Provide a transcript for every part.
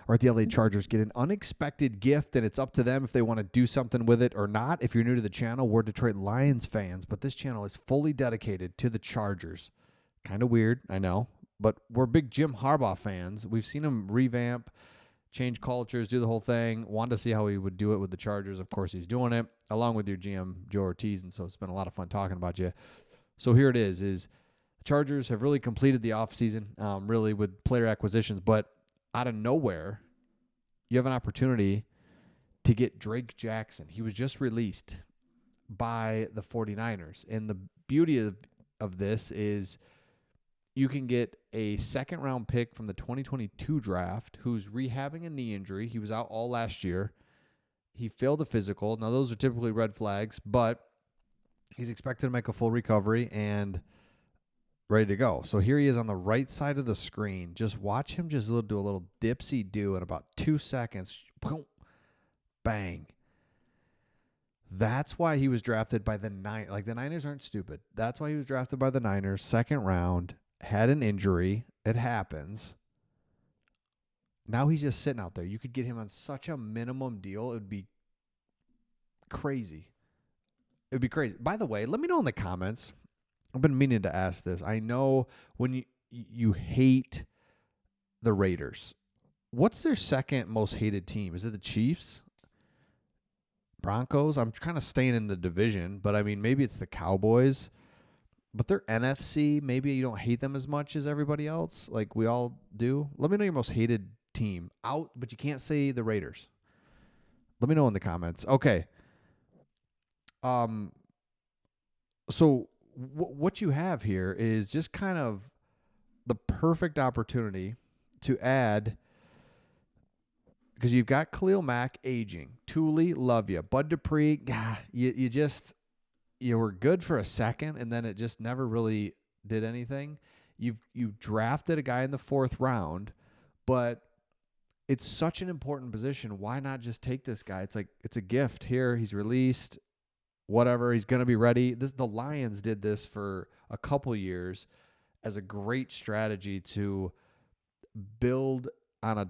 or at the LA Chargers get an unexpected gift, and it's up to them if they want to do something with it or not. If you're new to the channel, we're Detroit Lions fans, but this channel is fully dedicated to the Chargers. Kind of weird, I know, but we're big Jim Harbaugh fans. We've seen him revamp, change cultures, do the whole thing. Wanted to see how he would do it with the Chargers. Of course, he's doing it, along with your GM, Joe Ortiz, and so it's been a lot of fun talking about you. So here it is the Chargers have really completed the offseason, really with player acquisitions, but out of nowhere, you have an opportunity to get Drake Jackson. He was just released by the 49ers, and the beauty of this is you can get a second-round pick from the 2022 draft who's rehabbing a knee injury. He was out all last year. He failed a physical. Now, those are typically red flags, but he's expected to make a full recovery and ready to go. So here he is on the right side of the screen. Just watch him just do a little dipsy-do in about 2 seconds. Boom, bang. That's why he was drafted by the Niners. Like, the Niners aren't stupid. That's why he was drafted by the Niners, second round, had an injury. It happens. Now he's just sitting out there. You could get him on such a minimum deal. It would be crazy. It would be crazy. By the way, let me know in the comments. I've been meaning to ask this. I know when you hate the Raiders. What's their second most hated team? Is it the Chiefs? Broncos? I'm kind of staying in the division, but I mean, maybe it's the Cowboys. But they're NFC. Maybe you don't hate them as much as everybody else, like we all do. Let me know your most hated team out, but you can't say the Raiders. Let me know in the comments. Okay. So what you have here is just kind of the perfect opportunity to add, because you've got Khalil Mack aging, Thule, love you, Bud Dupree, you were good for a second, and then it just never really did anything. You drafted a guy in the 4th round, but it's such an important position. Why not just take this guy? It's like it's a gift here. He's released, whatever. He's going to be ready. The Lions did this for a couple years as a great strategy to build on a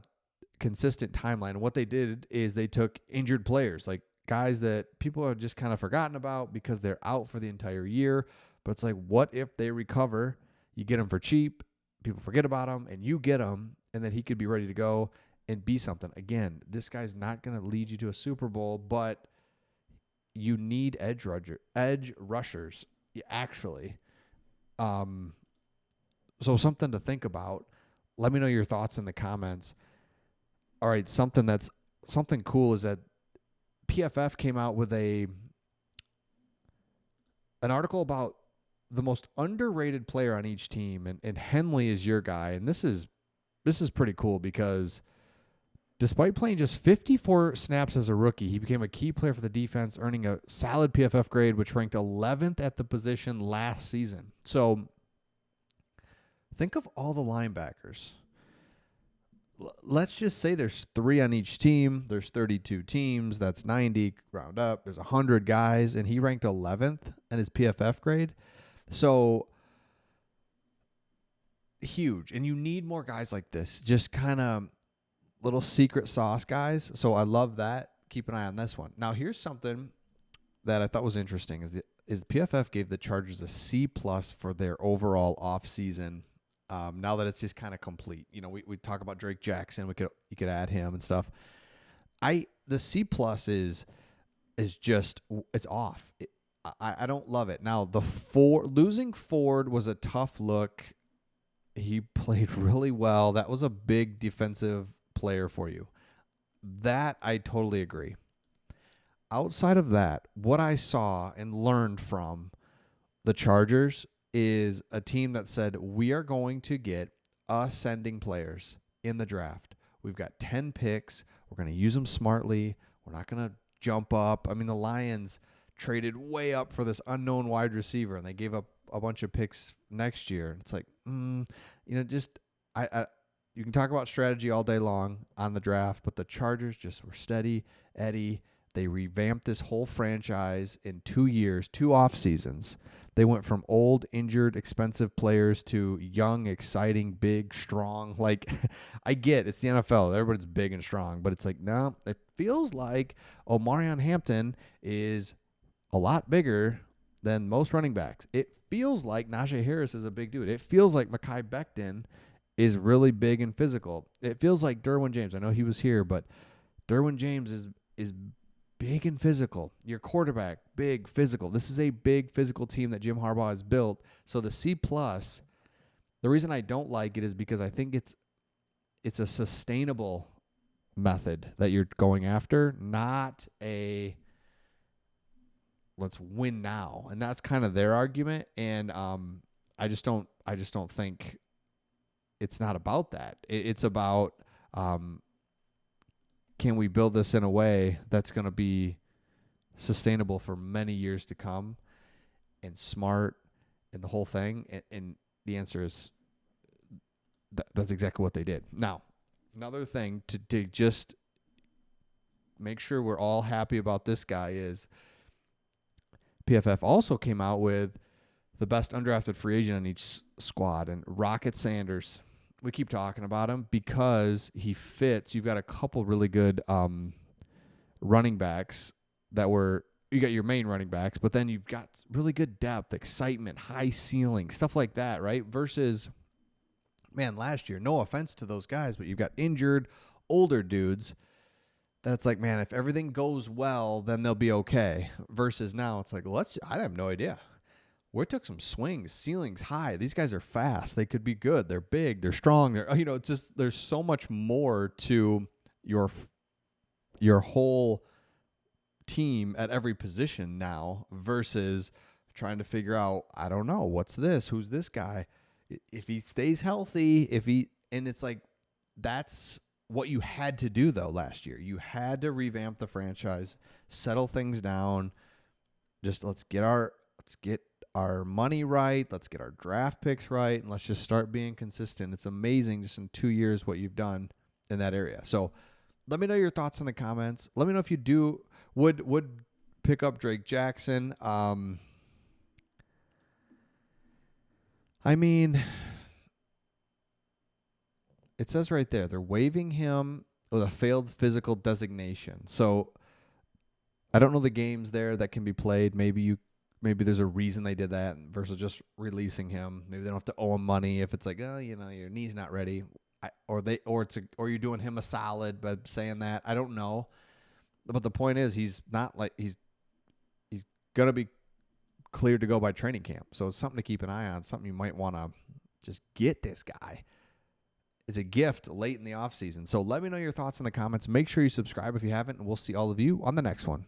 consistent timeline. And what they did is they took injured players, like guys that people have just kind of forgotten about because they're out for the entire year. But it's like, what if they recover? You get them for cheap. People forget about them, and you get them, and then he could be ready to go and be something. Again, this guy's not going to lead you to a Super Bowl, but you need edge rushers, actually. So something to think about. Let me know your thoughts in the comments. All right, something cool is that PFF came out with an article about the most underrated player on each team, and Henley is your guy. And this is pretty cool because despite playing just 54 snaps as a rookie, he became a key player for the defense, earning a solid PFF grade, which ranked 11th at the position last season. So think of all the linebackers. Let's just say there's 3 on each team. There's 32 teams. That's 90, round up. There's 100 guys, and he ranked 11th in his PFF grade. So huge. And you need more guys like this, just kind of little secret sauce guys. So I love that. Keep an eye on this one. Now, here's something that I thought was interesting is PFF gave the Chargers a C+ for their overall offseason. Now that it's just kind of complete, we talk about Drake Jackson. You could add him and stuff. The C+ is just, it's off. I don't love it. Now losing Ford was a tough look. He played really well. That was a big defensive player for you. That I totally agree. Outside of that, what I saw and learned from the Chargers is a team that said, we are going to get ascending players in the draft. We've got 10 picks. We're going to use them smartly. We're not going to jump up. I mean, the Lions traded way up for this unknown wide receiver, and they gave up a bunch of picks next year. It's like, you can talk about strategy all day long on the draft, but the Chargers just were steady Eddie. They revamped this whole franchise in 2 years, 2 off seasons. They went from old, injured, expensive players to young, exciting, big, strong. Like, I get it's the NFL. Everybody's big and strong. But it's like, no, it feels like Omarion Hampton is a lot bigger than most running backs. It feels like Najee Harris is a big dude. It feels like Mekhi Becton is really big and physical. It feels like Derwin James. I know he was here, but Derwin James is big and physical. Your quarterback, big, physical. This is a big physical team that Jim Harbaugh has built. So the C+, the reason I don't like it is because I think it's a sustainable method that you're going after, not a let's win now. And that's kind of their argument. And I just don't think it's not about that. It's about can we build this in a way that's going to be sustainable for many years to come and smart and the whole thing? And the answer is that's exactly what they did. Now, another thing to just make sure we're all happy about this guy is PFF also came out with the best undrafted free agent on each squad, and Rocket Sanders. We keep talking about him because he fits. You've got a couple really good running backs you got your main running backs, but then you've got really good depth, excitement, high ceiling, stuff like that, right? Versus, man, last year, no offense to those guys, but you've got injured, older dudes that's like, man, if everything goes well, then they'll be okay. Versus now, it's like, I have no idea. We took some swings, ceilings high. These guys are fast. They could be good. They're big. They're strong. It's just there's so much more to your whole team at every position now versus trying to figure out, I don't know, what's this? Who's this guy? If he stays healthy, and it's like that's what you had to do though last year. You had to revamp the franchise, settle things down. Just let's get our money right. Let's get our draft picks right. And let's just start being consistent. It's amazing just in 2 years what you've done in that area. So let me know your thoughts in the comments. Let me know if you would pick up Drake Jackson. I mean, it says right there, they're waiving him with a failed physical designation. So I don't know the games there that can be played. Maybe there's a reason they did that versus just releasing him. Maybe they don't have to owe him money if it's like, oh, your knee's not ready, or you're doing him a solid by saying that. I don't know, but the point is he's not like he's gonna be cleared to go by training camp. So it's something to keep an eye on. Something you might want to just get this guy. It's a gift late in the offseason. So let me know your thoughts in the comments. Make sure you subscribe if you haven't, and we'll see all of you on the next one.